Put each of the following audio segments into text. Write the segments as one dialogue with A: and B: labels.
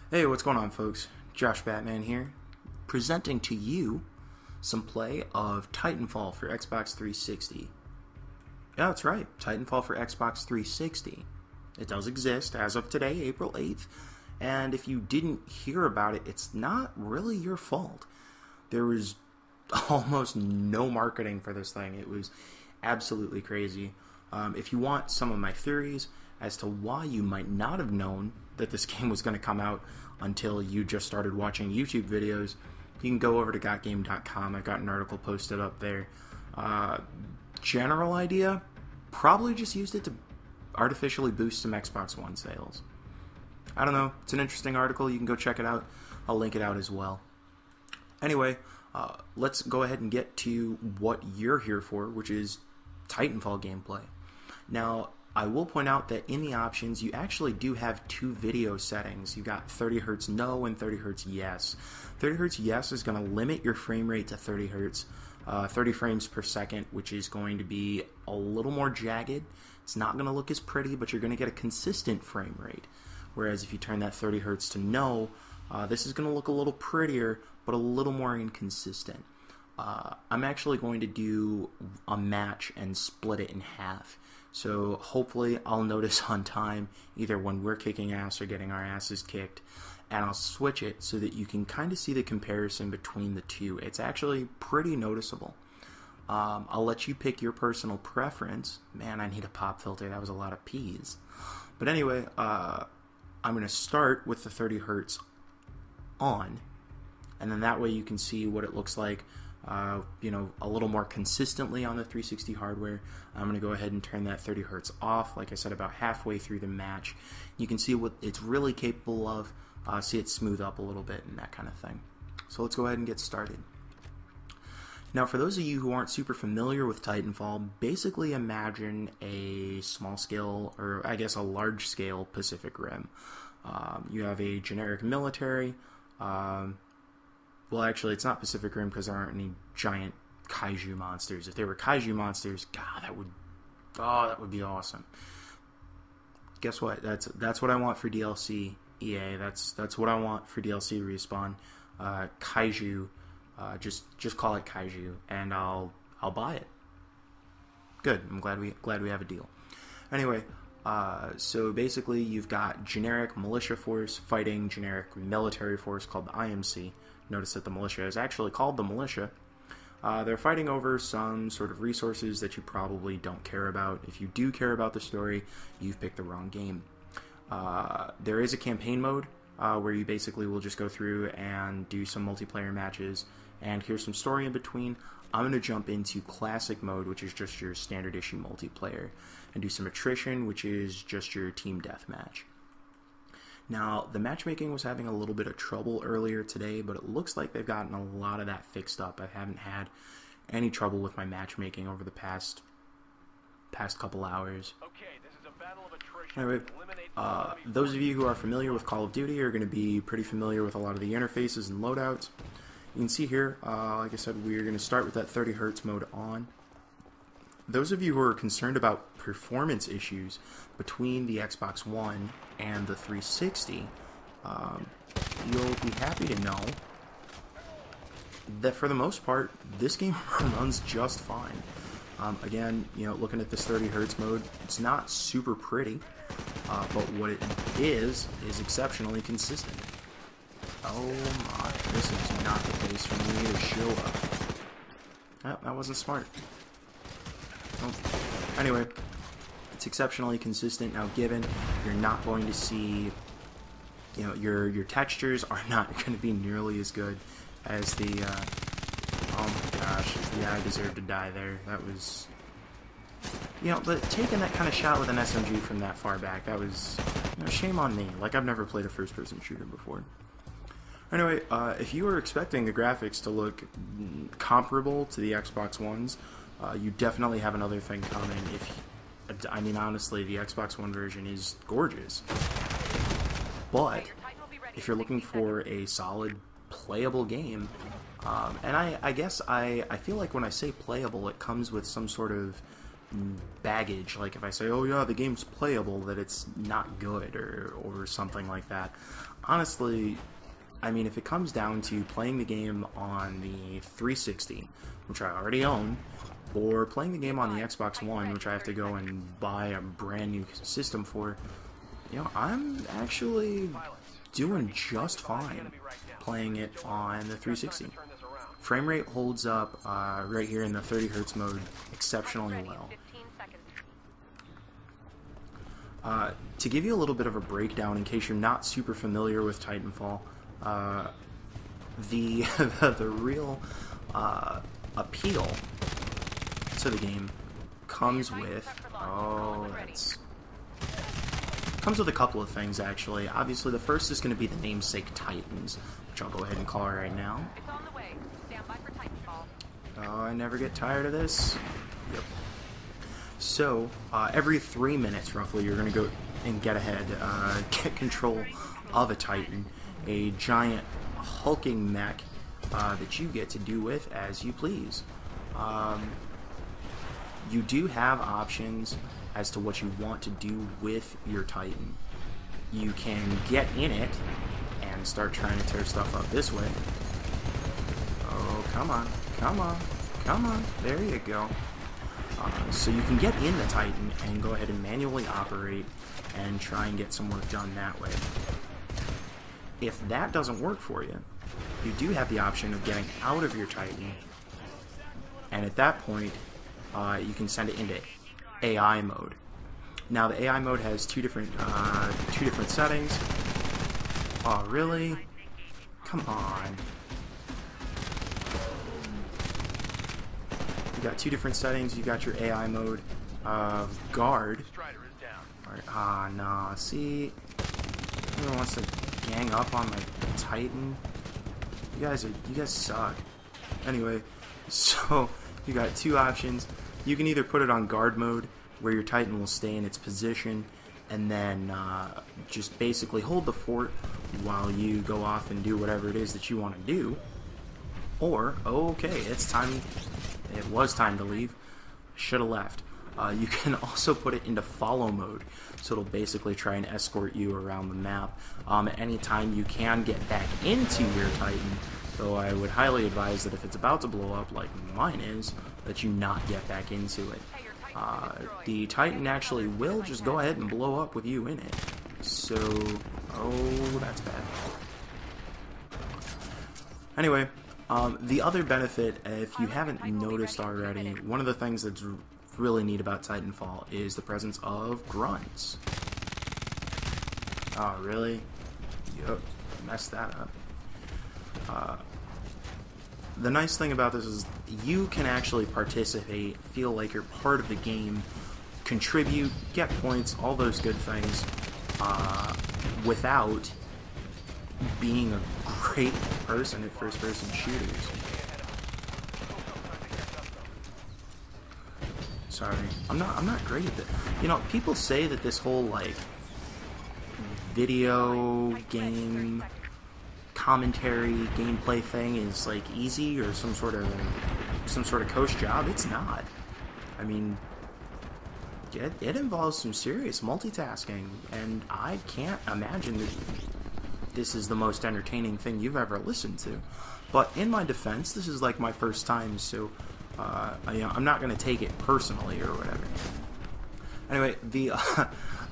A: Hey, what's going on, folks? Josh Batman here, presenting to you some play of Titanfall for Xbox 360. Yeah, that's right, Titanfall for Xbox 360. It does exist as of today, April 8th, and if you didn't hear about it, it's not really your fault. There was almost no marketing for this thing. It was absolutely crazy. If you want some of my theories as to why you might not have known that this game was going to come out until you just started watching YouTube videos, you can go over to gotgame.com. I got an article posted up there. General idea, probably just used it to artificially boost some Xbox One sales. I don't know. It's an interesting article. You can go check it out. I'll link it out as well. Anyway, let's go ahead and get to what you're here for, which is Titanfall gameplay. Now, I will point out that in the options, you actually do have two video settings. You got 30 Hz no and 30 Hz yes. 30 Hz yes is going to limit your frame rate to 30 Hz, 30 frames per second, which is going to be a little more jagged. It's not going to look as pretty, but you're going to get a consistent frame rate. Whereas if you turn that 30 Hz to no, this is going to look a little prettier, but a little more inconsistent. I'm actually going to do a match and split it in half. So hopefully I'll notice on time, either when we're kicking ass or getting our asses kicked, and I'll switch it so that you can kind of see the comparison between the two. It's actually pretty noticeable. I'll let you pick your personal preference. Man, I need a pop filter. That was a lot of P's. But anyway, I'm going to start with the 30 Hz on, and then that way you can see what it looks like a little more consistently on the 360 hardware. I'm going to go ahead and turn that 30 Hz off, like I said, about halfway through the match. You can see what it's really capable of, see it smooth up a little bit and that kind of thing. So let's go ahead and get started. Now, for those of you who aren't super familiar with Titanfall, basically imagine a small scale, or I guess a large scale Pacific Rim. You have a generic military. Well, actually, it's not Pacific Rim because there aren't any giant kaiju monsters. If they were kaiju monsters, God, that would be awesome. Guess what? That's what I want for DLC EA. That's what I want for DLC Respawn. Kaiju, just call it kaiju, and I'll buy it. Good. I'm glad we have a deal. Anyway, so basically, you've got generic militia force fighting generic military force called the IMC. Notice that the militia is actually called the militia. They're fighting over some sort of resources that you probably don't care about. If you do care about the story, you've picked the wrong game. There is a campaign mode where you basically will just go through and do some multiplayer matches, and here's some story in between. I'm going to jump into classic mode, which is just your standard issue multiplayer, and do some attrition, which is just your team deathmatch. Now, the matchmaking was having a little bit of trouble earlier today, but it looks like they've gotten a lot of that fixed up. I haven't had any trouble with my matchmaking over the past couple hours. Okay, this is a battle of attrition. Anyway, those of you who are familiar with Call of Duty are going to be pretty familiar with a lot of the interfaces and loadouts. You can see here, like I said, we're going to start with that 30 Hz mode on. Those of you who are concerned about performance issues between the Xbox One and the 360, you'll be happy to know that for the most part, this game runs just fine. Again, looking at this 30 Hz mode, it's not super pretty, but what it is exceptionally consistent. Oh my, this is not the place for me to show up. Oh, that wasn't smart. Oh. Anyway, it's exceptionally consistent. Now, given you're not going to see, your textures are not going to be nearly as good as the, oh my gosh, yeah, I deserved to die there. That was, but taking that kind of shot with an SMG from that far back, that was, shame on me. Like, I've never played a first-person shooter before. Anyway, if you were expecting the graphics to look comparable to the Xbox One's, you definitely have another thing coming. I mean, honestly, the Xbox One version is gorgeous. But if you're looking for a solid, playable game, and I guess I feel like when I say playable, it comes with some sort of baggage. Like if I say, oh yeah, the game's playable, that it's not good or something like that. Honestly, I mean, if it comes down to playing the game on the 360, which I already own, or playing the game on the Xbox One, which I have to go and buy a brand new system for, you know, I'm actually doing just fine playing it on the 360. Frame rate holds up right here in the 30 Hz mode exceptionally well. To give you a little bit of a breakdown, in case you're not super familiar with Titanfall, the real appeal to the game comes with comes with a couple of things, actually. Obviously, the first is going to be the namesake Titans, which I'll go ahead and call right now.
B: It's on the way. Stand by for Titanfall.
A: Oh, I never get tired of this. Yep. So, every 3 minutes, roughly, you're going to go and get ahead, get control of a Titan, a giant hulking mech that you get to do with as you please. You do have options as to what you want to do with your Titan. You can get in it and start trying to tear stuff up this way. Oh, come on, come on, come on, there you go. So you can get in the Titan and go ahead and manually operate and try and get some work done that way. If that doesn't work for you, you do have the option of getting out of your Titan, and at that point, you can send it into AI mode. Now the AI mode has two different settings. Oh really? Come on. You got two different settings. You got your AI mode of guard. Ah, nah. See, everyone wants to gang up on my Titan. You guys suck. Anyway, so you got two options. You can either put it on guard mode, where your Titan will stay in its position, and then just basically hold the fort while you go off and do whatever it is that you want to do. Or, okay, it's time. It was time to leave. Should have left. You can also put it into follow mode, so it'll basically try and escort you around the map. At any time you can get back into your Titan, though I would highly advise that if it's about to blow up like mine is, that you not get back into it. The Titan actually will just go ahead and blow up with you in it. So, oh, that's bad. Anyway, the other benefit, if you haven't noticed already, one of the things that's really neat about Titanfall is the presence of grunts. Oh, really? Yup, messed that up. The nice thing about this is you can actually participate, feel like you're part of the game, contribute, get points, all those good things, without being a great person at first-person shooters. Sorry, I'm not great at it. You know, people say that this whole like video game commentary gameplay thing is like easy or some sort of coach job. It's not. I mean, it involves some serious multitasking, and I can't imagine that this is the most entertaining thing you've ever listened to. But in my defense, this is like my first time, so you know, I'm not going to take it personally or whatever. Anyway,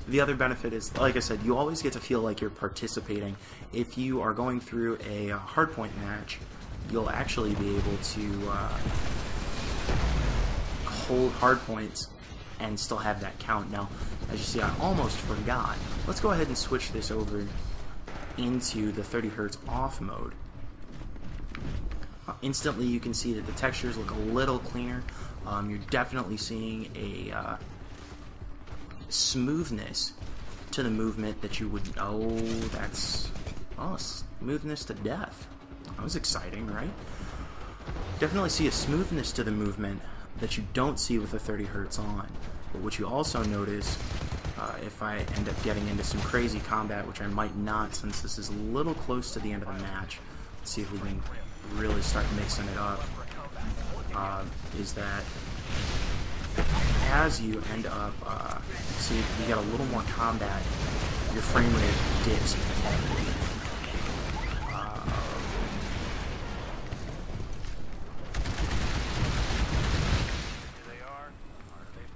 A: the other benefit is, like I said, you always get to feel like you're participating. If you are going through a hardpoint match, you'll actually be able to hold hardpoints and still have that count. Now, as you see, I almost forgot. Let's go ahead and switch this over into the 30 Hz off mode. Instantly, you can see that the textures look a little cleaner. You're definitely seeing a smoothness to the movement that you would. Oh, that's smoothness to death. That was exciting, right? Definitely see a smoothness to the movement that you don't see with the 30 Hz on. But what you also notice, if I end up getting into some crazy combat, which I might not since this is a little close to the end of the match, let's see if we can really start mixing it up, is that as you end up, see, you get a little more combat, your frame rate dips heavily.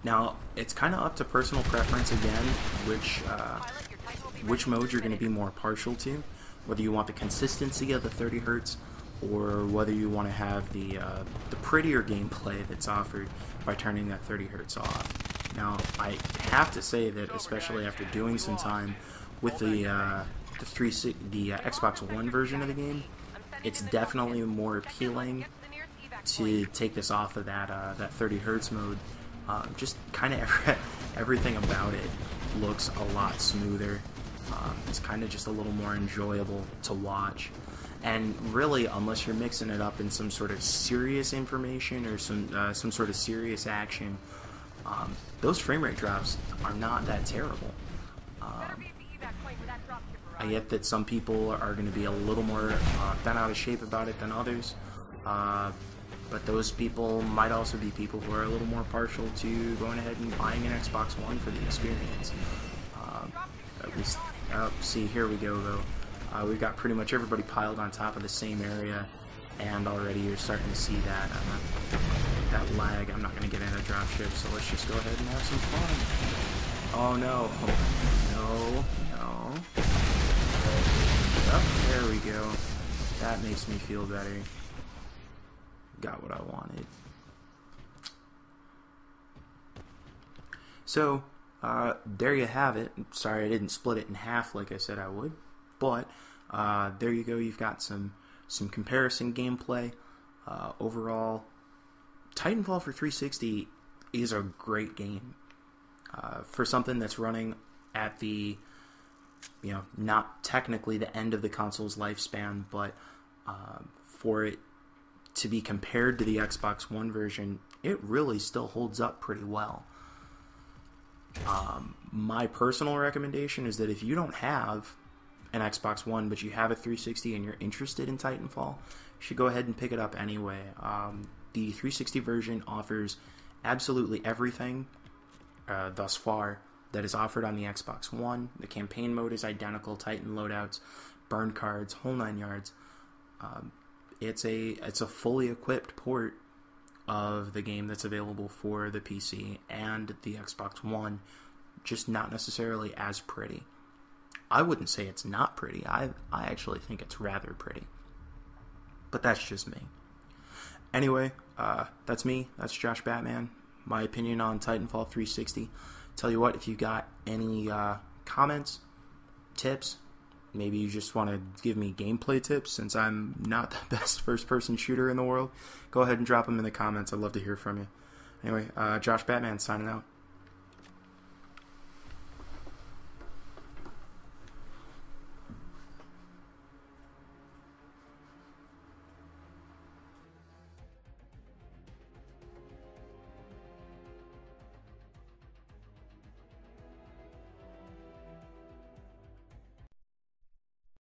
A: Now, it's kind of up to personal preference again, which mode you're going to be more partial to, whether you want the consistency of the 30 Hz or whether you want to have the prettier gameplay that's offered by turning that 30 Hz off. Now, I have to say that, especially after doing some time with the Xbox One version of the game, it's definitely more appealing to take this off of that 30 Hz mode. Just kind of everything about it looks a lot smoother. It's kind of just a little more enjoyable to watch. And really, unless you're mixing it up in some sort of serious information or some sort of serious action, those frame rate drops are not that terrible. I get that some people are going to be a little more bent out of shape about it than others. But those people might also be people who are a little more partial to going ahead and buying an Xbox One for the experience. At least, see, here we go, though. We've got pretty much everybody piled on top of the same area, and already you're starting to see that lag. I'm not going to get in a dropship, so let's just go ahead and have some fun. Oh, no. No. No. Oh, there we go. That makes me feel better. Got what I wanted. So, there you have it. Sorry I didn't split it in half like I said I would. But, there you go. You've got some comparison gameplay. Overall, Titanfall for 360 is a great game. For something that's running at the, not technically the end of the console's lifespan, but for it to be compared to the Xbox One version, it really still holds up pretty well. My personal recommendation is that if you don't have an Xbox One, but you have a 360 and you're interested in Titanfall, you should go ahead and pick it up anyway. The 360 version offers absolutely everything thus far that is offered on the Xbox One. The campaign mode is identical, Titan loadouts, burn cards, whole 9 yards. It's a fully equipped port of the game that's available for the PC and the Xbox One, just not necessarily as pretty. I wouldn't say it's not pretty. I actually think it's rather pretty. But that's just me. Anyway, that's me. That's Josh Batman. My opinion on Titanfall 360. Tell you what, if you got any comments, tips, maybe you just want to give me gameplay tips since I'm not the best first-person shooter in the world, go ahead and drop them in the comments. I'd love to hear from you. Anyway, Josh Batman signing out.